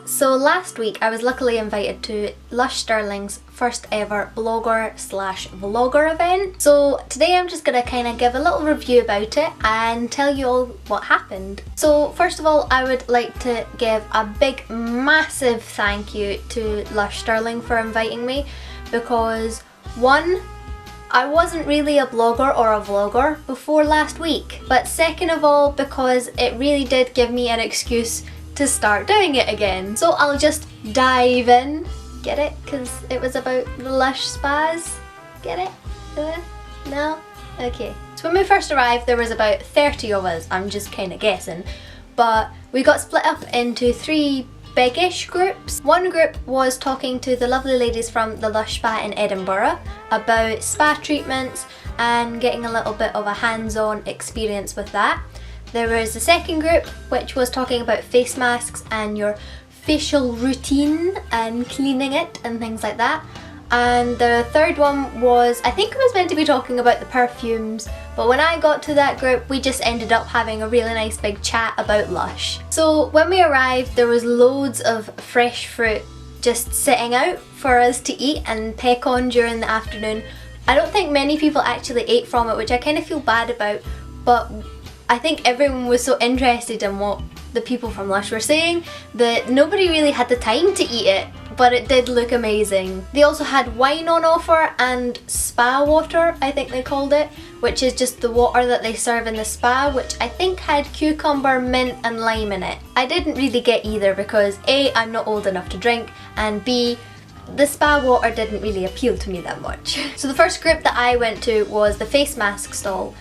So last week I was luckily invited to Lush Sterling's first ever blogger/vlogger event. So today I'm just gonna kind of give a little review about it and tell you all what happened. So first of all, I would like to give a big massive thank you to Lush Sterling for inviting me, because one, I wasn't really a blogger or a vlogger before last week, but second of all, because it really did give me an excuse to start doing it again. So I'll just dive in. Get it? Because it was about the Lush spas. Get it? No? Okay. So when we first arrived, there was about 30 of us. I'm just kind of guessing. But we got split up into 3 biggish groups. One group was talking to the lovely ladies from the Lush Spa in Edinburgh about spa treatments and getting a little bit of a hands-on experience with that. There was the second group which was talking about face masks and your facial routine and cleaning it and things like that. And the third one was, I think it was meant to be talking about the perfumes, but when I got to that group we just ended up having a really nice big chat about Lush. So when we arrived there was loads of fresh fruit just sitting out for us to eat and peck on during the afternoon. I don't think many people actually ate from it, which I kind of feel bad about, but I think everyone was so interested in what the people from Lush were saying that nobody really had the time to eat it, but it did look amazing. They also had wine on offer and spa water, I think they called it, which is just the water that they serve in the spa, which I think had cucumber, mint and lime in it. I didn't really get either because A, I'm not old enough to drink, and B, the spa water didn't really appeal to me that much. So the first group that I went to was the face mask stall.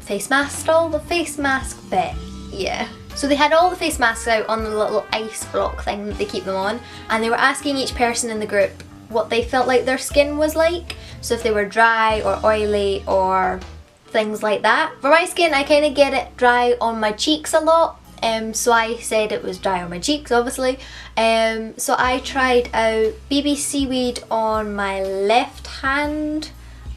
The face mask bit, yeah. So they had all the face masks out on the little ice block thing that they keep them on, and they were asking each person in the group what they felt like their skin was like. So if they were dry or oily or things like that. For my skin, I kind of get it dry on my cheeks a lot, so I said it was dry on my cheeks, obviously. So I tried out BB Seaweed on my left hand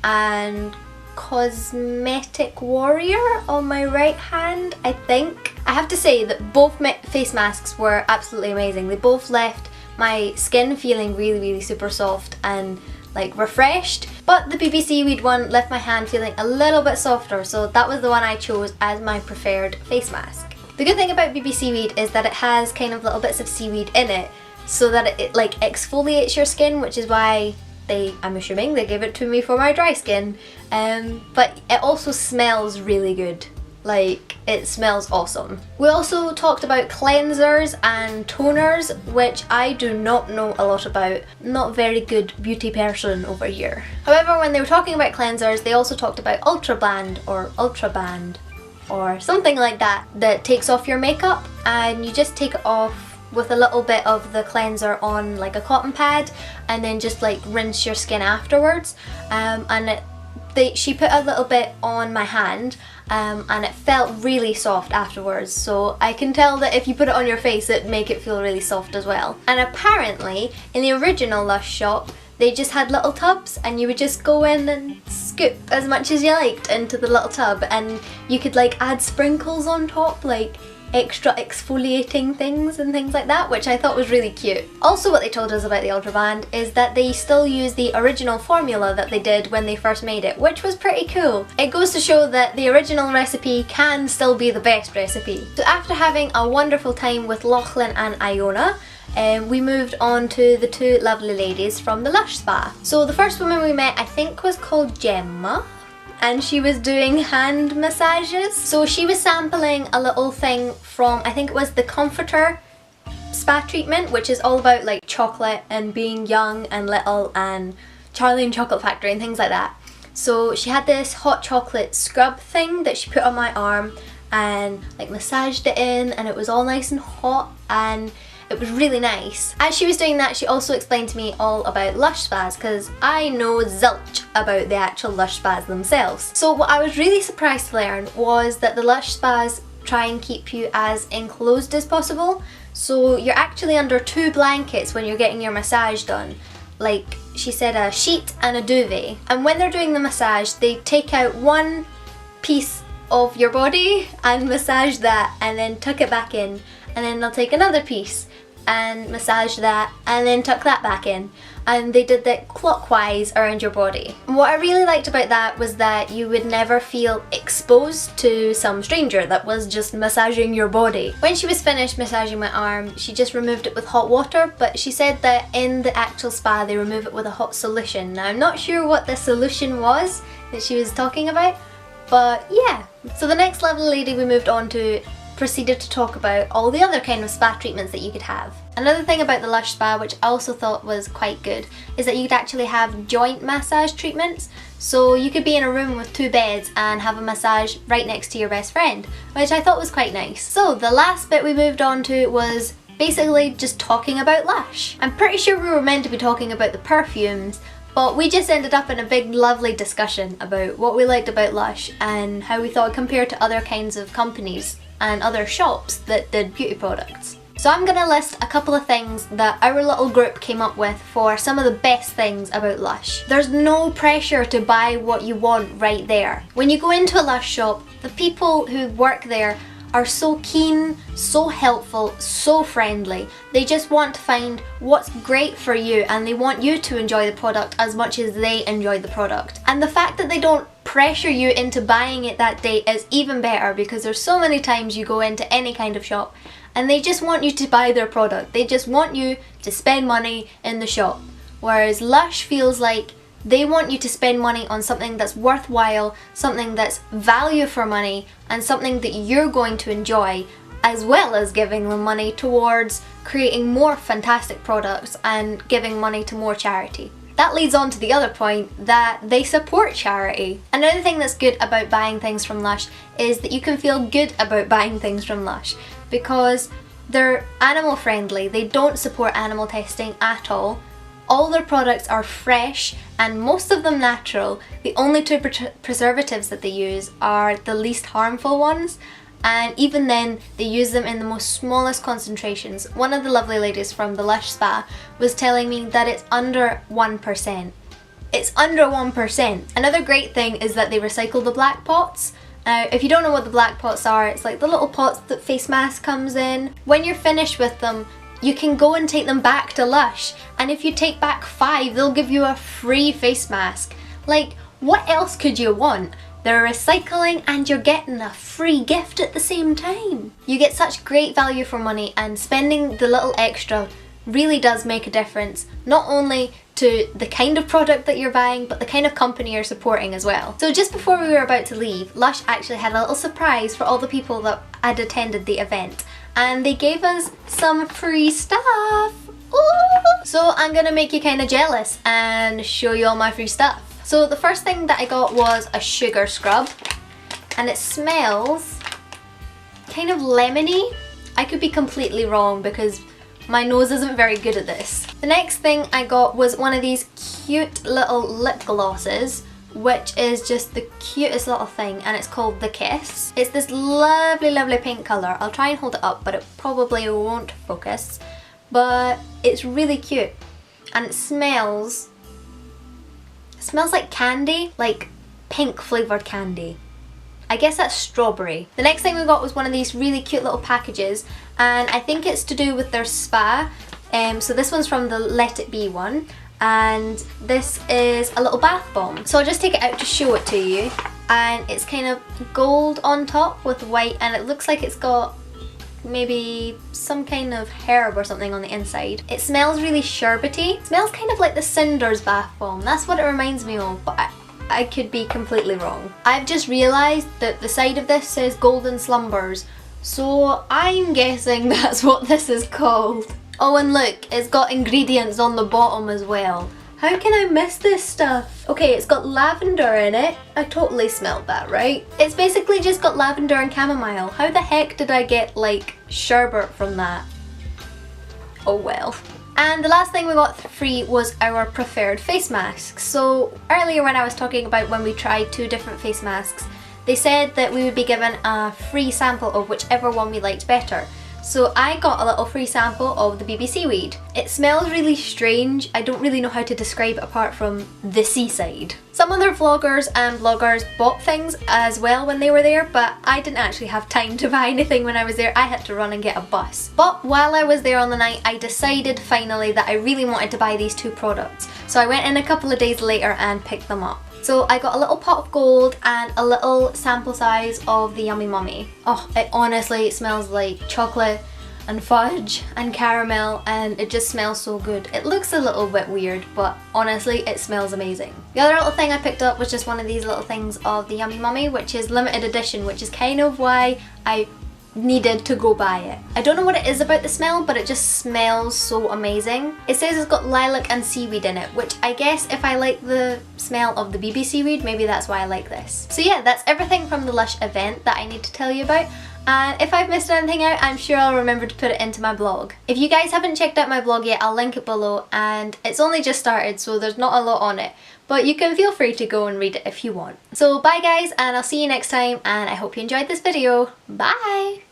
and Cosmetic Warrior on my right hand, I think. I have to say that both face masks were absolutely amazing. They both left my skin feeling really super soft and like refreshed, but the BB Seaweed one left my hand feeling a little bit softer, so that was the one I chose as my preferred face mask. The good thing about BB Seaweed is that it has kind of little bits of seaweed in it so that it like exfoliates your skin, which is why I'm assuming they gave it to me for my dry skin, but it also smells really good. Like, it smells awesome. We also talked about cleansers and toners, which I do not know a lot about. Not very good beauty person over here. However, when they were talking about cleansers, they also talked about Ultraband or something like that takes off your makeup, and you just take it off with a little bit of the cleanser on like a cotton pad and then just like rinse your skin afterwards. She put a little bit on my hand and it felt really soft afterwards, so I can tell that if you put it on your face it'd make it feel really soft as well. And apparently in the original Lush shop they just had little tubs and you would just go in and scoop as much as you liked into the little tub, and you could like add sprinkles on top, like extra exfoliating things and things like that, which I thought was really cute. Also, what they told us about the Ultraband is that they still use the original formula that they did when they first made it, which was pretty cool. It goes to show that the original recipe can still be the best recipe. So after having a wonderful time with Lachlan and Iona, we moved on to the 2 lovely ladies from the Lush Spa. So the first woman we met I think was called Gemma, and she was doing hand massages. So she was sampling a little thing from, I think it was the Comforter spa treatment, which is all about like chocolate and being young and little and Charlie and Chocolate Factory and things like that. So she had this hot chocolate scrub thing that she put on my arm and like massaged it in, and it was all nice and hot and it was really nice. As she was doing that, she also explained to me all about Lush spas, because I know zilch about the actual Lush spas themselves. So what I was really surprised to learn was that the Lush spas try and keep you as enclosed as possible. So you're actually under 2 blankets when you're getting your massage done. Like she said, a sheet and a duvet. And when they're doing the massage, they take out one piece of your body and massage that and then tuck it back in, and then they'll take another piece and massage that and then tuck that back in. And they did that clockwise around your body. And what I really liked about that was that you would never feel exposed to some stranger that was just massaging your body. When she was finished massaging my arm, she just removed it with hot water, but she said that in the actual spa they remove it with a hot solution. Now I'm not sure what the solution was that she was talking about, but yeah. So the next lovely lady we moved on to proceeded to talk about all the other kind of spa treatments that you could have. Another thing about the Lush spa, which I also thought was quite good, is that you could actually have joint massage treatments. So you could be in a room with 2 beds and have a massage right next to your best friend, which I thought was quite nice. So the last bit we moved on to was basically just talking about Lush. I'm pretty sure we were meant to be talking about the perfumes, but we just ended up in a big lovely discussion about what we liked about Lush and how we thought it compared to other kinds of companies and other shops that did beauty products. So I'm gonna list a couple of things that our little group came up with for some of the best things about Lush. There's no pressure to buy what you want right there. When you go into a Lush shop, the people who work there are so keen, so helpful, so friendly. They just want to find what's great for you and they want you to enjoy the product as much as they enjoy the product. And the fact that they don't pressure you into buying it that day is even better, because there's so many times you go into any kind of shop and they just want you to buy their product. They just want you to spend money in the shop. Whereas Lush feels like they want you to spend money on something that's worthwhile, something that's value for money, and something that you're going to enjoy, as well as giving them money towards creating more fantastic products and giving money to more charity. That leads on to the other point, that they support charity. Another thing that's good about buying things from Lush is that you can feel good about buying things from Lush because they're animal friendly. They don't support animal testing at all. All their products are fresh and most of them natural. The only 2 preservatives that they use are the least harmful ones, and even then they use them in the most smallest concentrations. One of the lovely ladies from the Lush spa was telling me that it's under 1%. It's under 1%. Another great thing is that they recycle the black pots. Now, if you don't know what the black pots are, it's like the little pots that face mask comes in. When you're finished with them, you can go and take them back to Lush, and if you take back 5, they'll give you a free face mask. Like, what else could you want? They're recycling and you're getting a free gift at the same time. You get such great value for money, and spending the little extra really does make a difference, not only to the kind of product that you're buying, but the kind of company you're supporting as well. So just before we were about to leave, Lush actually had a little surprise for all the people that had attended the event, and they gave us some free stuff. Ooh! So I'm gonna make you kind of jealous and show you all my free stuff. So the first thing that I got was a sugar scrub, and it smells kind of lemony. I could be completely wrong because my nose isn't very good at this. The next thing I got was one of these cute little lip glosses, which is just the cutest little thing, and it's called The Kiss. It's this lovely, lovely pink colour. I'll try and hold it up, but it probably won't focus. But it's really cute, and it smells like candy, like pink flavoured candy. I guess that's strawberry. The next thing we got was one of these really cute little packages, and I think it's to do with their spa. So this one's from the Let It Be one, and this is a little bath bomb. So I'll just take it out to show it to you, and it's kind of gold on top with white, and it looks like it's got maybe some kind of herb or something on the inside. It smells really sherbety. It smells kind of like the Cinders bath bomb. That's what it reminds me of, but I could be completely wrong. I've just realised that the side of this says Golden Slumbers, so I'm guessing that's what this is called. Oh, and look, it's got ingredients on the bottom as well. How can I miss this stuff? Okay, it's got lavender in it. I totally smelled that, right? It's basically just got lavender and chamomile. How the heck did I get, like, sherbet from that? Oh well. And the last thing we got free was our preferred face masks. So earlier when I was talking about when we tried 2 different face masks, they said that we would be given a free sample of whichever one we liked better. So I got a little free sample of the BBC weed. It smells really strange. I don't really know how to describe it apart from the seaside. Some other vloggers and bloggers bought things as well when they were there, but I didn't actually have time to buy anything when I was there. I had to run and get a bus. But while I was there on the night, I decided finally that I really wanted to buy these two products. So I went in a couple of days later and picked them up. So I got a little pot of gold and a little sample size of the Yummy Mummy. Oh, it honestly smells like chocolate and fudge and caramel, and it just smells so good. It looks a little bit weird, but honestly it smells amazing. The other little thing I picked up was just one of these little things of the Yummy Mummy, which is limited edition, which is kind of why I needed to go buy it. I don't know what it is about the smell, but it just smells so amazing. It says it's got lilac and seaweed in it, which I guess if I like the smell of the BBC weed, maybe that's why I like this. So yeah, that's everything from the Lush event that I need to tell you about. And if I've missed anything out, I'm sure I'll remember to put it into my blog. If you guys haven't checked out my blog yet, I'll link it below, and it's only just started, so there's not a lot on it. But you can feel free to go and read it if you want. So bye guys, and I'll see you next time, and I hope you enjoyed this video. Bye!